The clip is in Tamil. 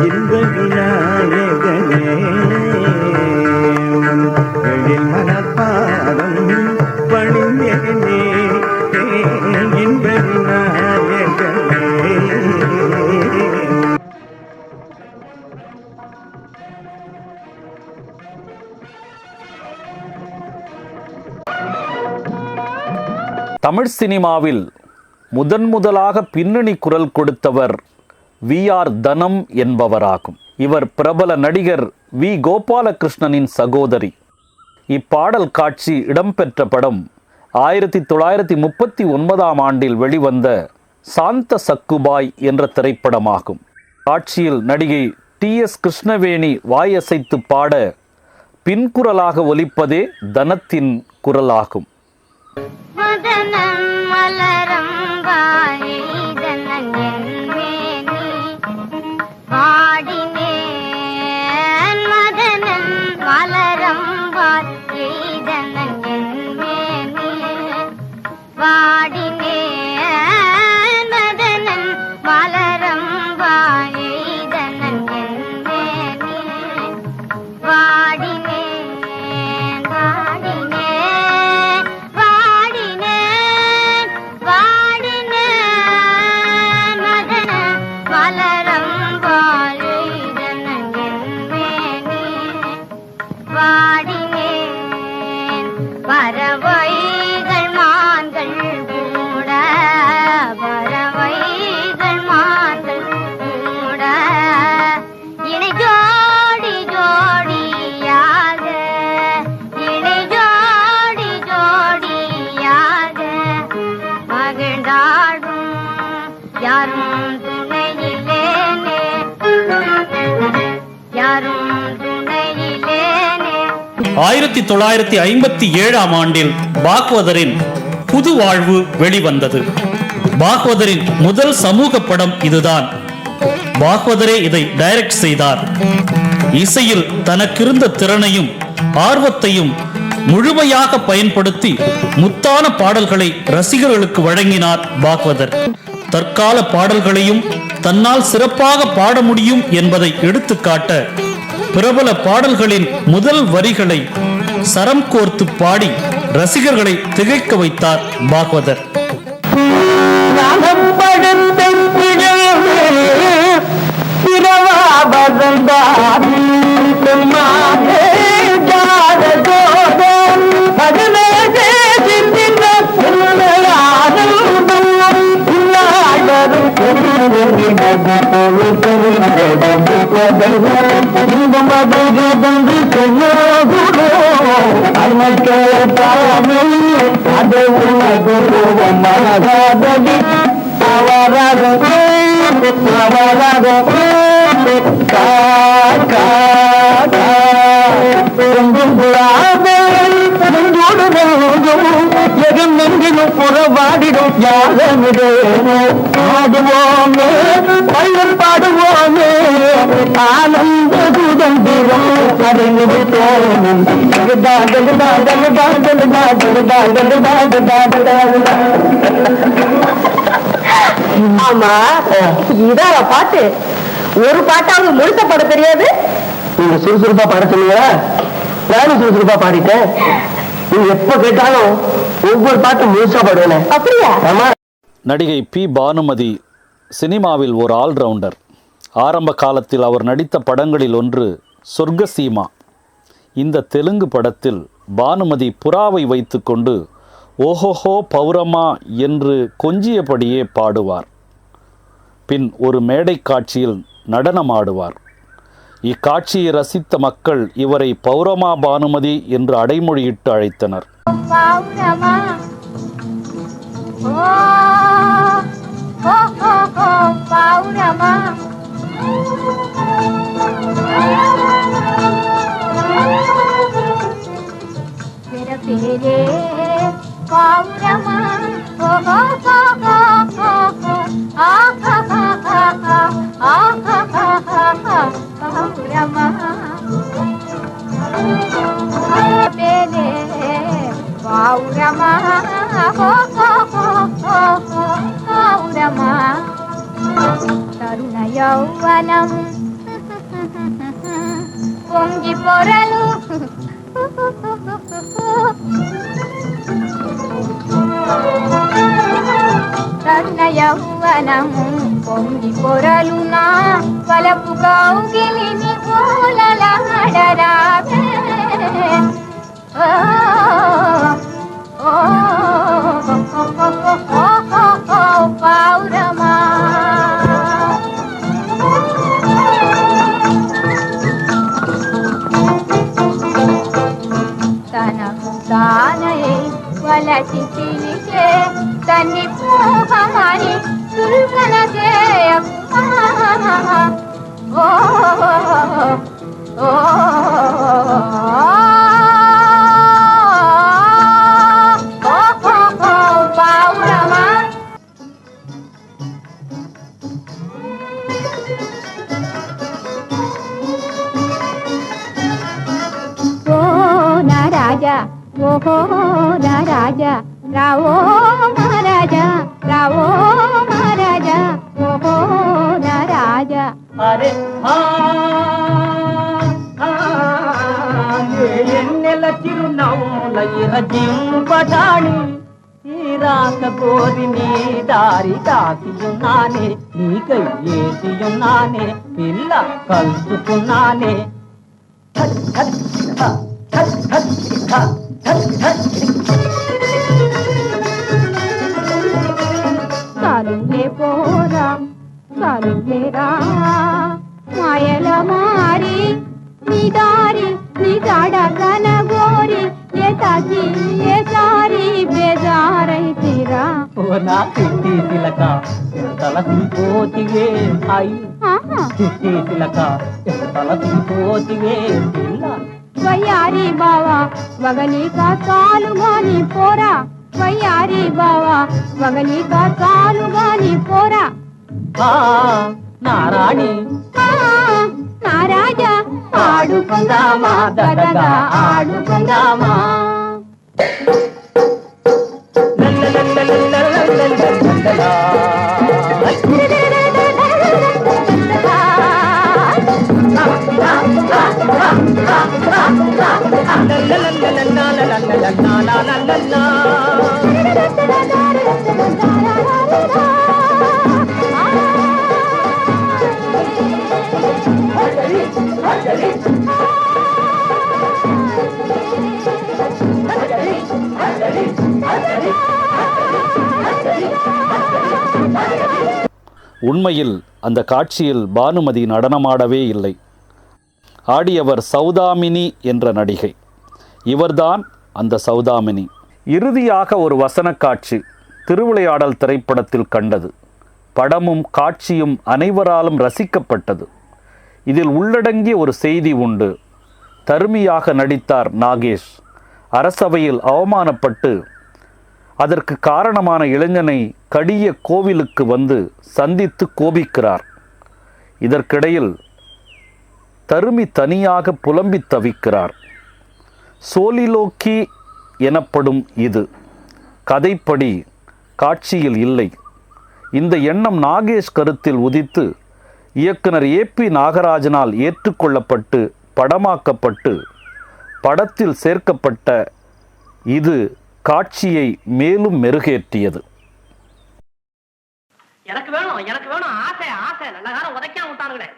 இன்ப விநாயகனே எழில் மனப்பாதம் பணிந்தேனே இன்ப விநாயகனே. தமிழ் சினிமாவில் முதலாக பின்னணி குரல் கொடுத்தவர் வி.ஆர். தனம் என்பவராகும். இவர் பிரபல நடிகர் வி. கோபாலகிருஷ்ணனின் சகோதரி. இப்பாடல் காட்சி இடம்பெற்ற படம் 1939 ஆண்டில் வெளிவந்த சாந்த சக்குபாய் என்ற திரைப்படமாகும். காட்சியில் நடிகை டி.எஸ். கிருஷ்ணவேணி வாயசைத்து பாட பின்குரலாக ஒலிப்பதே தனத்தின் குரலாகும். யாரும் துணையிலேனே 1957 ஆண்டில் பாக்வதரின் புது வாழ்வு வெளிவந்தது. பாக்வதரின் முதல் சமூக படம் இதுதான். பாக்வதரே இதை டைரக்ட் செய்தார். இசையில் தனக்கிருந்த திறனையும் ஆர்வத்தையும் முழுமையாக பயன்படுத்தி முத்தான பாடல்களை ரசிகர்களுக்கு வழங்கினார் பாக்வதர். தற்கால பாடல்களையும் தன்னால் சிறப்பாக பாட முடியும் என்பதை எடுத்துக்காட்ட பிரபல பாடல்களின் முதல் வரிகளை சரம் கோர்த்து பாடி ரசிகர்களை திகைக்க வைத்தார் பாக்வதர். புறவாடிடும் ஆடுவோமே பள்ளம் பாடுவோமே ஆனந்த சுதந்திரம் அறிந்துவிட்டோம். ஆமா, இதார பாட்டு. ஒரு பாட்டாவது முழுக்க பாட தெரியாது. நீங்க சுறுசுறுப்பா பாட சொன்னீங்க, நானும் சுறுசுறுப்பா பாடிட்டேன். நீங்க எப்ப கேட்டாலும் ஒவ்வொரு பாட்டும் முழுசா பாடுவேன். அப்படியா? நடிகை பி. பானுமதி சினிமாவில் ஒரு ஆல்ரவுண்டர். ஆரம்ப காலத்தில் அவர் நடித்த படங்களில் ஒன்று சொர்க்கசீமா. இந்த தெலுங்கு படத்தில் பானுமதி புறாவை வைத்துக்கொண்டு ஓஹோஹோ பௌரமா என்று கொஞ்சியபடியே பாடுவார். பின் ஒரு மேடை காட்சியில் நடனமாடுவார். இக்காட்சியை ரசித்த மக்கள் இவரை பௌரமா பானுமதி என்று அடைமொழியிட்டு அழைத்தனர். తరుణ యౌవనం పొంగి పొరలు తరుణ యౌవనము పొంగి పొరలు నా వలపు కౌగిలిని పూలలాడరావే పౌరమా తనకు తానయే వలసి పిలిచే తన్ని మోహమని దుర్గన చేయకుమా ఓ ఓ పౌరమా ఓ నా రాజా ఓహో నా రాజా రావో మహారాజా రావో మహారాజా ఓహో నా రాజా అరే ఎన్నెల చిరునవ్వుల ఇరజింపటాని తీరాక కోరి నీ దారి కాసియున్నానే నీకై ఏసియున్నానే పిల్ల కలుసుకున్నానే సాలులే పోరా సాలులేరా మాయల మారి నీ దారి నీ జాడ కనగోరి ఏ తాకి ఏ సారి బేజారైతిరా ఓ నా చిట్టి తిలక తలసిపోతివే అయ్యో చిట్టి తిలక తలసిపోతివే పిల్ల వయ్యారి బావా వగలిక చాలుగాని పోరా వయ్యారి బావా వగలిక చాలుగాని పోరా నారాణి నా రాజా ఆడుకుందామా దరగా ఆడుకుందామా உண்மையில் அந்த காட்சியில் பானுமதி நடனமாடவே இல்லை. ஆடியவர் சௌதாமினி என்ற நடிகை. இவர்தான் அந்த சௌதாமினி. இறுதியாக ஒரு வசன காட்சி திருவிளையாடல் திரைப்படத்தில் கண்டது. படமும் காட்சியும் அனைவராலும் ரசிக்கப்பட்டது. இதில் உள்ளடங்கிய ஒரு செய்தி உண்டு. தருமியாக நடித்தார் நாகேஷ். அரசவையில் அவமானப்பட்டு அதற்கு காரணமான இளைஞனை கடிய கோவிலுக்கு வந்து சந்தித்து கோபிக்கிறார். இதற்கிடையில் தருமி தனியாக புலம்பி தவிக்கிறார். சோலிலோக்கி எனப்படும் இது கதைப்படி காட்சியில் இல்லை. இந்த எண்ணம் நாகேஷ் கருத்தில் உதித்து இயக்குனர் ஏபி நாகராஜனால் ஏற்றுக்கொள்ளப்பட்டு படமாக்கப்பட்டு படத்தில் சேர்க்கப்பட்ட இது காட்சியை மேலும் மெருகேற்றியது. எனக்கு வேணும் ஆசை ஆசை நல்ல காலம் உதைக்காம விட்டானுங்களே.